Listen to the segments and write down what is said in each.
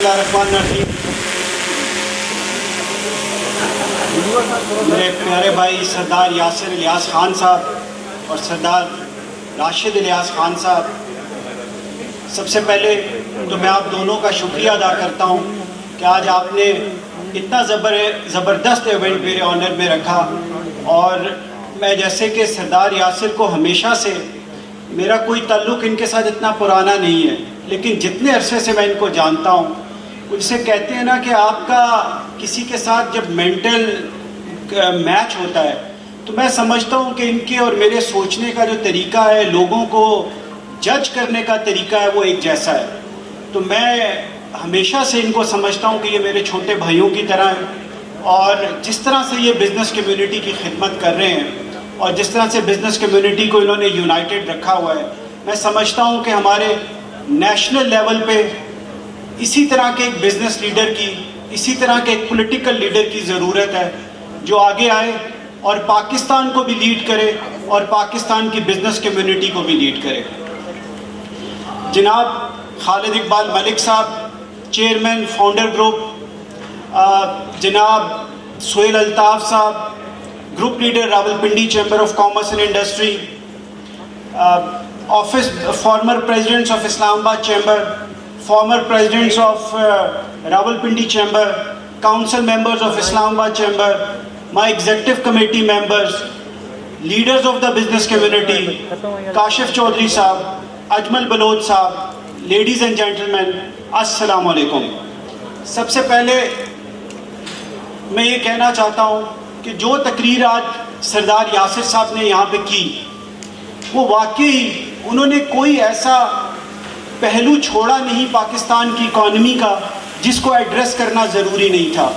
الرحمن الرحیم۔ میرے پیارے بھائی سردار یاسر الیاس خان صاحب اور سردار راشد الیاس خان صاحب، سب سے پہلے تو میں آپ دونوں کا شکریہ ادا کرتا ہوں کہ آج آپ نے اتنا زبردست ایونٹ میرے آنر میں رکھا۔ اور میں جیسے کہ سردار یاسر کو ہمیشہ سے میرا کوئی تعلق ان کے ساتھ اتنا پرانا نہیں ہے، لیکن جتنے عرصے سے میں ان کو جانتا ہوں، ان سے کہتے ہیں نا کہ آپ کا کسی کے ساتھ جب مینٹل میچ ہوتا ہے تو میں سمجھتا ہوں کہ ان کے اور میرے سوچنے کا جو طریقہ ہے، لوگوں کو جج کرنے کا طریقہ ہے، وہ ایک جیسا ہے۔ تو میں ہمیشہ سے ان کو سمجھتا ہوں کہ یہ میرے چھوٹے بھائیوں کی طرح ہیں، اور جس طرح سے یہ بزنس کمیونٹی کی خدمت کر رہے ہیں اور جس طرح سے بزنس کمیونٹی کو انہوں نے یونائٹڈ رکھا ہوا ہے، میں سمجھتا ہوں کہ ہمارے نیشنل لیول پہ اسی طرح کے ایک بزنس لیڈر کی، اسی طرح کے ایک پولیٹیکل لیڈر کی ضرورت ہے جو آگے آئے اور پاکستان کو بھی لیڈ کرے اور پاکستان کی بزنس کمیونٹی کو بھی لیڈ کرے۔ جناب خالد اقبال ملک صاحب، چیئرمین فاؤنڈر گروپ، جناب Sohail Altaf Sahib, group leader Rawalpindi chamber of commerce and industry, former presidents of Islamabad chamber, former presidents of Rawalpindi Chamber, council members of Islamabad Chamber, my executive committee members, leaders of the business community, Kashif Chaudhary Sahab, Ajmal Baloch Sahab, ladies and gentlemen, Assalamu alaikum۔ سب سے پہلے میں یہ کہنا چاہتا ہوں کہ جو تقریر آج سردار یاسر صاحب نے یہاں پہ کی، وہ واقعی انہوں نے کوئی ایسا پہلو چھوڑا نہیں پاکستان کی اکانومی کا جس کو ایڈریس کرنا ضروری نہیں تھا۔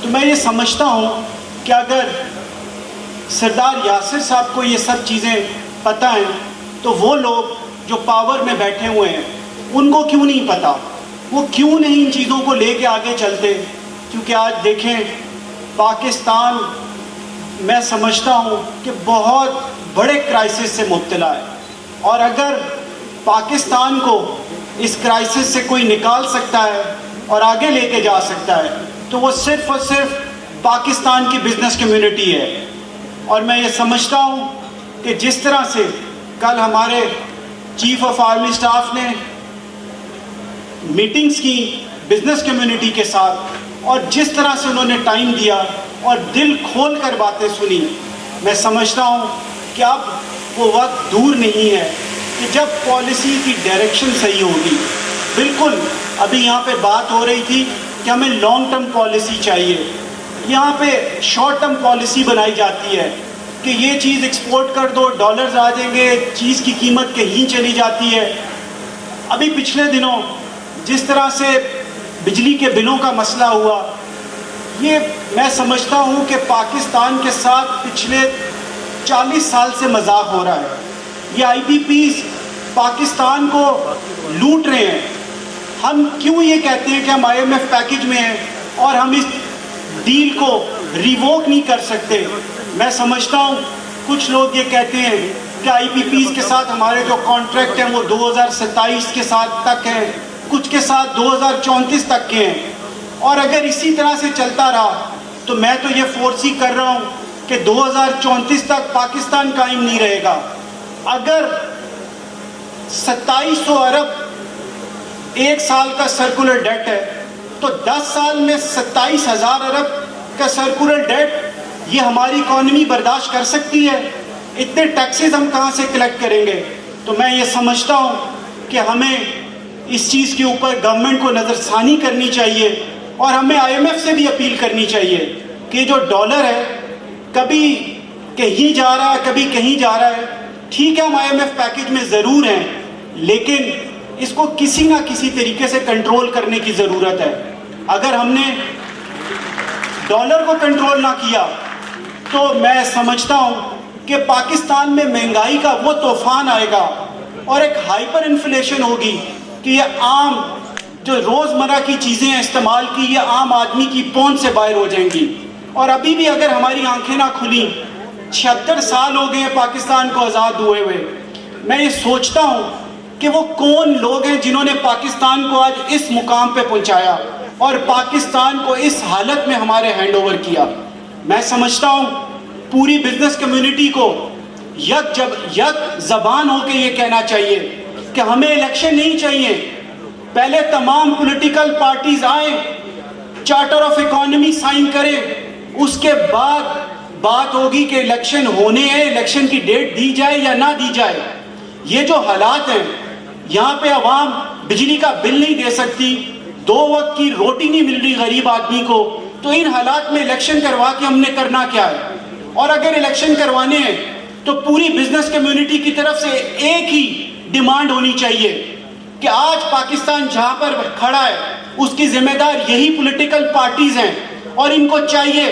تو میں یہ سمجھتا ہوں کہ اگر سردار یاسر صاحب کو یہ سب چیزیں پتہ ہیں تو وہ لوگ جو پاور میں بیٹھے ہوئے ہیں ان کو کیوں نہیں پتہ، وہ کیوں نہیں ان چیزوں کو لے کے آگے چلتے؟ کیونکہ آج دیکھیں پاکستان، میں سمجھتا ہوں کہ بہت بڑے کرائسس سے مبتلا ہے، اور اگر پاکستان کو اس کرائسس سے کوئی نکال سکتا ہے اور آگے لے کے جا سکتا ہے تو وہ صرف اور صرف پاکستان کی بزنس کمیونٹی ہے۔ اور میں یہ سمجھتا ہوں کہ جس طرح سے کل ہمارے چیف آف آرمی سٹاف نے میٹنگز کی بزنس کمیونٹی کے ساتھ، اور جس طرح سے انہوں نے ٹائم دیا اور دل کھول کر باتیں سنی، میں سمجھتا ہوں کہ اب وہ وقت دور نہیں ہے کہ جب پالیسی کی ڈائریکشن صحیح ہوگی۔ بالکل ابھی یہاں پہ بات ہو رہی تھی کہ ہمیں لانگ ٹرم پالیسی چاہیے، یہاں پہ شارٹ ٹرم پالیسی بنائی جاتی ہے کہ یہ چیز ایکسپورٹ کر دو، ڈالرز آ جائیں گے، چیز کی قیمت کہیں چلی جاتی ہے۔ ابھی پچھلے دنوں جس طرح سے بجلی کے بلوں کا مسئلہ ہوا، یہ میں سمجھتا ہوں کہ پاکستان کے ساتھ پچھلے 40 سال سے مذاق ہو رہا ہے۔ یہ آئی پی پیز پاکستان کو لوٹ رہے ہیں۔ ہم کیوں یہ کہتے ہیں کہ ہم آئی ایم ایف پیکج میں ہیں اور ہم اس ڈیل کو ریووک نہیں کر سکتے؟ میں سمجھتا ہوں کچھ لوگ یہ کہتے ہیں کہ آئی پی پیز کے ساتھ ہمارے جو کانٹریکٹ ہیں وہ 2027 کے ساتھ تک ہیں، کچھ کے ساتھ 2034 تک کے ہیں، اور اگر اسی طرح سے چلتا رہا تو میں تو یہ فورسی کر رہا ہوں کہ 2034 تک پاکستان قائم نہیں رہے گا۔ اگر 2700 ارب ایک سال کا سرکولر ڈیٹ ہے تو 10 سال میں 27,000 ارب کا سرکولر ڈیٹ یہ ہماری اکانومی برداشت کر سکتی ہے؟ اتنے ٹیکسز ہم کہاں سے کلیکٹ کریں گے؟ تو میں یہ سمجھتا ہوں کہ ہمیں اس چیز کے اوپر گورنمنٹ کو نظر ثانی کرنی چاہیے، اور ہمیں آئی ایم ایف سے بھی اپیل کرنی چاہیے کہ جو ڈالر ہے کبھی کہیں جا رہا ہے، کبھی کہیں جا رہا ہے، ٹھیک ہے ہم آئی ایم ایف پیکج میں ضرور ہیں، لیکن اس کو کسی نہ کسی طریقے سے کنٹرول کرنے کی ضرورت ہے۔ اگر ہم نے ڈالر کو کنٹرول نہ کیا تو میں سمجھتا ہوں کہ پاکستان میں مہنگائی کا وہ طوفان آئے گا اور ایک ہائپر انفلیشن ہوگی کہ یہ عام جو روزمرہ کی چیزیں استعمال کی، یہ عام آدمی کی پہنچ سے باہر ہو جائیں گی۔ اور ابھی بھی اگر ہماری آنکھیں نہ کھلیں، 76 سال ہو گئے ہیں پاکستان کو آزاد ہوئے ہوئے، میں یہ سوچتا ہوں کہ وہ کون لوگ ہیں جنہوں نے پاکستان کو آج اس مقام پہ پہنچایا اور پاکستان کو اس حالت میں ہمارے ہینڈ اوور کیا. میں سمجھتا ہوں پوری بزنس کمیونٹی کو یک زبان ہو کے یہ کہنا چاہیے کہ ہمیں الیکشن نہیں چاہیے. پہلے تمام پولیٹیکل پارٹیز آئیں, چارٹر آف اکانومی سائن کریں, اس کے بعد بات ہوگی کہ الیکشن ہونے ہیں, الیکشن کی ڈیٹ دی جائے یا نہ دی جائے. یہ جو حالات ہیں, یہاں پہ عوام بجلی کا بل نہیں دے سکتی, 2 وقت کی روٹی نہیں مل رہی غریب آدمی کو, تو ان حالات میں الیکشن کروا کے ہم نے کرنا کیا ہے؟ اور اگر الیکشن کروانے ہیں تو پوری بزنس کمیونٹی کی طرف سے ایک ہی ڈیمانڈ ہونی چاہیے کہ آج پاکستان جہاں پر کھڑا ہے اس کی ذمہ دار یہی پولیٹیکل پارٹیز ہیں, اور ان کو چاہیے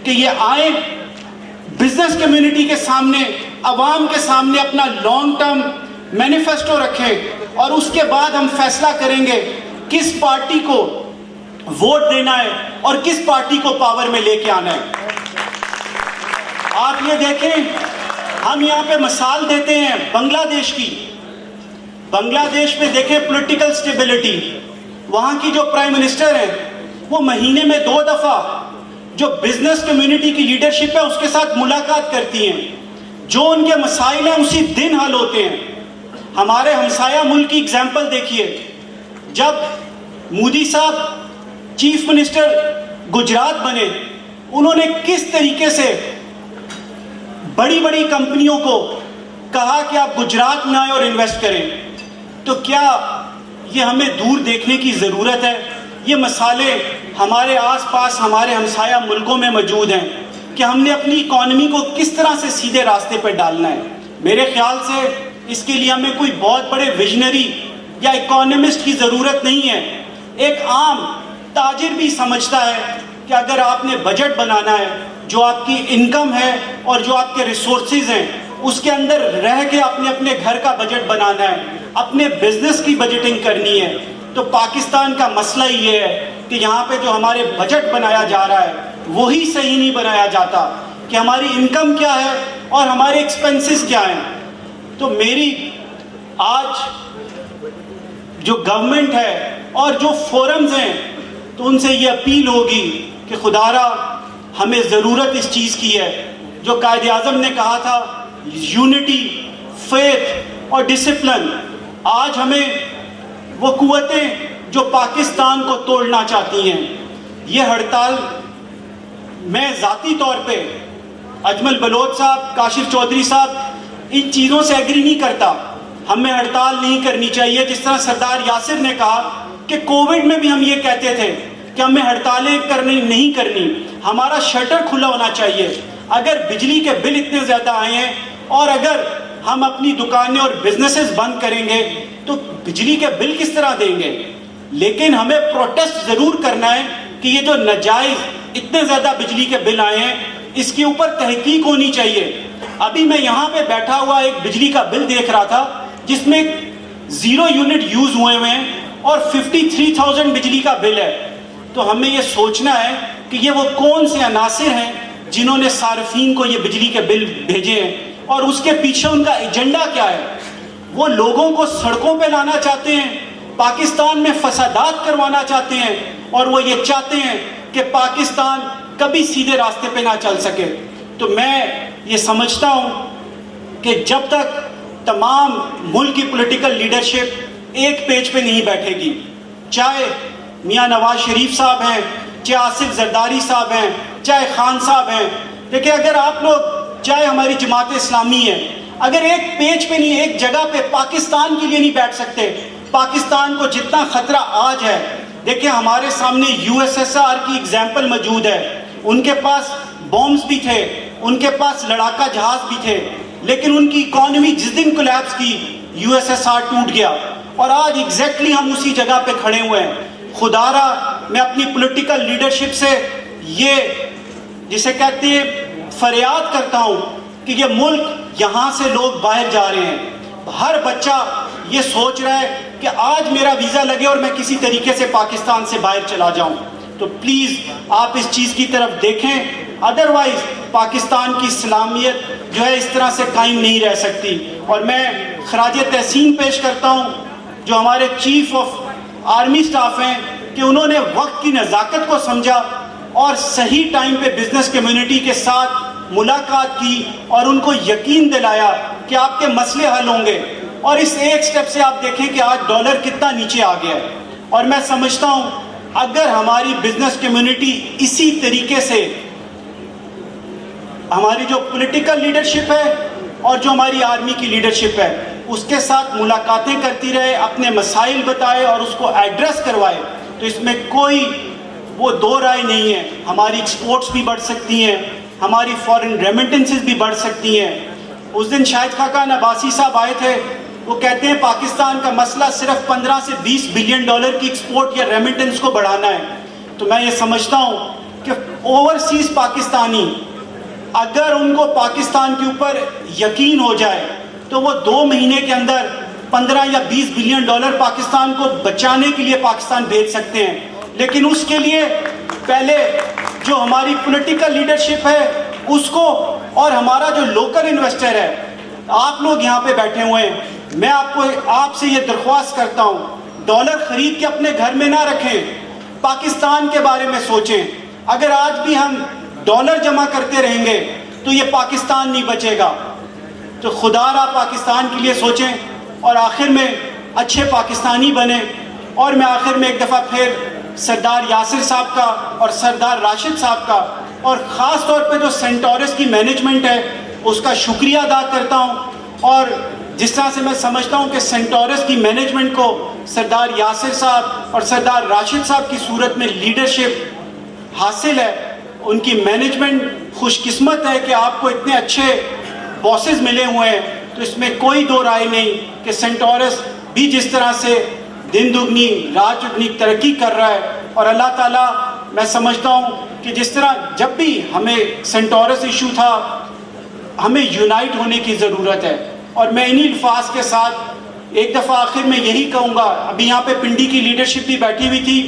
کہ یہ آئیں, بزنس کمیونٹی کے سامنے, عوام کے سامنے اپنا لانگ ٹرم مینیفیسٹو رکھیں, اور اس کے بعد ہم فیصلہ کریں گے کس پارٹی کو ووٹ دینا ہے اور کس پارٹی کو پاور میں لے کے آنا ہے. آپ یہ دیکھیں, ہم یہاں پہ مثال دیتے ہیں بنگلہ دیش کی. بنگلہ دیش میں دیکھیں پولیٹیکل سٹیبلٹی, وہاں کی جو پرائم منسٹر ہیں وہ مہینے میں 2 دفعہ جو بزنس کمیونٹی کی لیڈرشپ ہے اس کے ساتھ ملاقات کرتی ہیں, جو ان کے مسائل ہیں اسی دن حل ہوتے ہیں. ہمارے ہمسایہ ملک کی اگزامپل دیکھیے, جب مودی صاحب چیف منسٹر گجرات بنے, انہوں نے کس طریقے سے بڑی بڑی کمپنیوں کو کہا کہ آپ گجرات میں آئیں اور انویسٹ کریں. تو کیا یہ ہمیں دور دیکھنے کی ضرورت ہے؟ یہ مسئلے ہمارے آس پاس ہمارے ہمسایہ ملکوں میں موجود ہیں کہ ہم نے اپنی اکانومی کو کس طرح سے سیدھے راستے پر ڈالنا ہے. میرے خیال سے اس کے لیے ہمیں کوئی بہت بڑے ویژنری یا اکانومسٹ کی ضرورت نہیں ہے. ایک عام تاجر بھی سمجھتا ہے کہ اگر آپ نے بجٹ بنانا ہے, جو آپ کی انکم ہے اور جو آپ کے ریسورسز ہیں اس کے اندر رہ کے اپنے گھر کا بجٹ بنانا ہے, اپنے بزنس کی بجٹنگ کرنی ہے, تو پاکستان کا مسئلہ یہ ہے کہ یہاں پہ جو ہمارے بجٹ بنایا جا رہا ہے وہی صحیح نہیں بنایا جاتا کہ ہماری انکم کیا ہے اور ہمارے ایکسپنسز کیا ہیں. تو میری آج جو گورنمنٹ ہے اور جو فورمز ہیں تو ان سے یہ اپیل ہوگی کہ خدارا ہمیں ضرورت اس چیز کی ہے جو قائد اعظم نے کہا تھا, یونٹی, فیتھ اور ڈسپلن. آج ہمیں وہ قوتیں جو پاکستان کو توڑنا چاہتی ہیں, یہ ہڑتال میں ذاتی طور پہ اجمل بلوچ صاحب, کاشف چودھری صاحب, ان چیزوں سے ایگری نہیں کرتا. ہمیں ہڑتال نہیں کرنی چاہیے. جس طرح سردار یاسر نے کہا کہ کووڈ میں بھی ہم یہ کہتے تھے کہ ہمیں ہڑتالیں نہیں کرنی, ہمارا شٹر کھلا ہونا چاہیے. اگر بجلی کے بل اتنے زیادہ آئے ہیں اور اگر ہم اپنی دکانیں اور بزنسز بند کریں گے تو بجلی کے بل کس طرح دیں گے؟ لیکن ہمیں پروٹیسٹ ضرور کرنا ہے کہ یہ جو ناجائز اتنے زیادہ بجلی کے بل آئے ہیں اس کے اوپر تحقیق ہونی چاہیے. ابھی میں یہاں پہ بیٹھا ہوا ایک بجلی کا بل دیکھ رہا تھا جس میں 0 یونٹ یوز ہوئے ہیں اور 53,000 بجلی کا بل ہے. تو ہمیں یہ سوچنا ہے کہ یہ وہ کون سے عناصر ہیں جنہوں نے صارفین کو یہ بجلی کے بل بھیجے ہیں اور اس کے پیچھے ان کا ایجنڈا کیا ہے. وہ لوگوں کو سڑکوں پہ لانا چاہتے ہیں, پاکستان میں فسادات کروانا چاہتے ہیں, اور وہ یہ چاہتے ہیں کہ پاکستان کبھی سیدھے راستے پہ نہ چل سکے. تو میں یہ سمجھتا ہوں کہ جب تک تمام ملک کی پولیٹیکل لیڈرشپ ایک پیج پہ نہیں بیٹھے گی, چاہے میاں نواز شریف صاحب ہیں, چاہے آصف زرداری صاحب ہیں, چاہے خان صاحب ہیں, دیکھیں اگر آپ لوگ, چاہے ہماری جماعت اسلامی ہے, اگر ایک پیج پہ نہیں, ایک جگہ پہ پاکستان کے لیے نہیں بیٹھ سکتے, پاکستان کو جتنا خطرہ آج ہے, دیکھیں ہمارے سامنے USSR کی ایگزامپل موجود ہے. ان کے پاس بومز بھی تھے, ان کے پاس لڑاکا جہاز بھی تھے, لیکن ان کی اکانومی جس دن کولیپس کی USSR ٹوٹ گیا, اور آج ایگزیکٹلی ہم اسی جگہ پہ کھڑے ہوئے ہیں. خدارا میں اپنی پولیٹیکل لیڈرشپ سے یہ جسے کہتے ہیں فریاد کرتا ہوں کہ یہ ملک, یہاں سے لوگ باہر جا رہے ہیں, ہر بچہ یہ سوچ رہا ہے کہ آج میرا ویزا لگے اور میں کسی طریقے سے پاکستان سے باہر چلا جاؤں. تو پلیز آپ اس چیز کی طرف دیکھیں, ادروائز پاکستان کی اسلامیت جو ہے اس طرح سے قائم نہیں رہ سکتی. اور میں خراج تحسین پیش کرتا ہوں جو ہمارے چیف آف آرمی سٹاف ہیں کہ انہوں نے وقت کی نزاکت کو سمجھا اور صحیح ٹائم پہ بزنس کمیونٹی کے ساتھ ملاقات کی اور ان کو یقین دلایا کہ آپ کے مسئلے حل ہوں گے. اور اس ایک سٹیپ سے آپ دیکھیں کہ آج ڈالر کتنا نیچے آ گیا ہے. اور میں سمجھتا ہوں اگر ہماری بزنس کمیونٹی اسی طریقے سے ہماری جو پولیٹیکل لیڈرشپ ہے اور جو ہماری آرمی کی لیڈرشپ ہے اس کے ساتھ ملاقاتیں کرتی رہے, اپنے مسائل بتائے اور اس کو ایڈریس کروائے, تو اس میں کوئی وہ دو رائے نہیں ہے. ہماری ایکسپورٹس بھی بڑھ سکتی ہیں, ہماری فورن ریمیٹنسز بھی بڑھ سکتی ہیں. اس دن شاہد خاقان عباسی صاحب آئے تھے, وہ کہتے ہیں پاکستان کا مسئلہ صرف 15 سے 20 بلین ڈالر کی ایکسپورٹ یا ریمیٹنس کو بڑھانا ہے. تو میں یہ سمجھتا ہوں کہ اوورسیز پاکستانی اگر ان کو پاکستان کے اوپر یقین ہو جائے تو وہ 2 مہینے کے اندر 15 یا 20 بلین ڈالر پاکستان کو بچانے کے لیے پاکستان بھیج سکتے ہیں. لیکن اس کے لیے پہلے جو ہماری پولیٹیکل لیڈرشپ ہے اس کو, اور ہمارا جو لوکل انویسٹر ہے, آپ لوگ یہاں پہ بیٹھے ہوئے ہیں, میں آپ سے یہ درخواست کرتا ہوں ڈالر خرید کے اپنے گھر میں نہ رکھیں, پاکستان کے بارے میں سوچیں. اگر آج بھی ہم ڈالر جمع کرتے رہیں گے تو یہ پاکستان نہیں بچے گا. تو خدا را پاکستان کے لیے سوچیں اور آخر میں اچھے پاکستانی بنیں. اور میں آخر میں ایک دفعہ پھر سردار یاسر صاحب کا اور سردار راشد صاحب کا اور خاص طور پہ جو سینٹورس کی مینجمنٹ ہے اس کا شکریہ ادا کرتا ہوں. اور جس طرح سے میں سمجھتا ہوں کہ سینٹورس کی مینجمنٹ کو سردار یاسر صاحب اور سردار راشد صاحب کی صورت میں لیڈرشپ حاصل ہے, ان کی مینجمنٹ خوش قسمت ہے کہ آپ کو اتنے اچھے باسز ملے ہوئے ہیں. تو اس میں کوئی دو رائے نہیں کہ سینٹورس بھی جس طرح سے دن دگنی رات چگنی ترقی کر رہا ہے, اور اللہ تعالیٰ میں سمجھتا ہوں کہ جس طرح جب بھی ہمیں سینٹورس ایشو تھا ہمیں یونائٹ ہونے کی ضرورت ہے. اور میں انہی الفاظ کے ساتھ ایک دفعہ آخر میں یہی کہوں گا, ابھی یہاں پہ پنڈی کی لیڈرشپ بھی بیٹھی ہوئی تھی,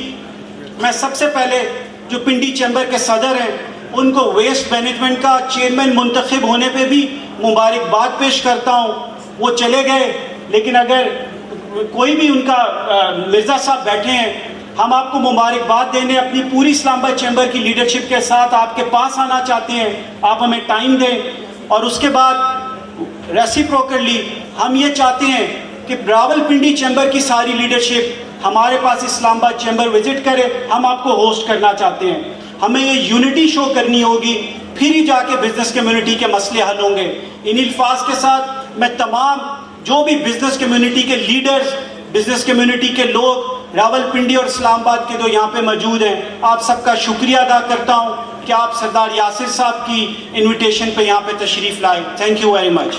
میں سب سے پہلے جو پنڈی چیمبر کے صدر ہیں ان کو ویسٹ مینجمنٹ کا چیئرمین منتخب ہونے پہ بھی مبارکباد پیش کرتا ہوں. وہ چلے گئے, لیکن اگر کوئی بھی ان کا مرزا صاحب بیٹھے ہیں, ہم آپ کو مبارکباد دینے اپنی پوری اسلام آباد چیمبر کی لیڈرشپ کے ساتھ آپ کے پاس آنا چاہتے ہیں. آپ ہمیں ٹائم دیں, اور اس کے بعد ریسیپروکلی ہم یہ چاہتے ہیں کہ راولپنڈی چیمبر کی ساری لیڈرشپ ہمارے پاس اسلام آباد چیمبر وزٹ کرے. ہم آپ کو ہوسٹ کرنا چاہتے ہیں. ہمیں یہ یونٹی شو کرنی ہوگی, پھر ہی جا کے بزنس کمیونٹی کے مسئلے حل ہوں گے. ان الفاظ کے ساتھ میں تمام جو بھی بزنس کمیونٹی کے لیڈرز, بزنس کمیونٹی کے لوگ راولپنڈی اور اسلام آباد کے جو یہاں پہ موجود ہیں, آپ سب کا شکریہ ادا کرتا ہوں کہ آپ سردار یاسر صاحب کی انویٹیشن پہ یہاں پہ تشریف لائے. Thank you very much.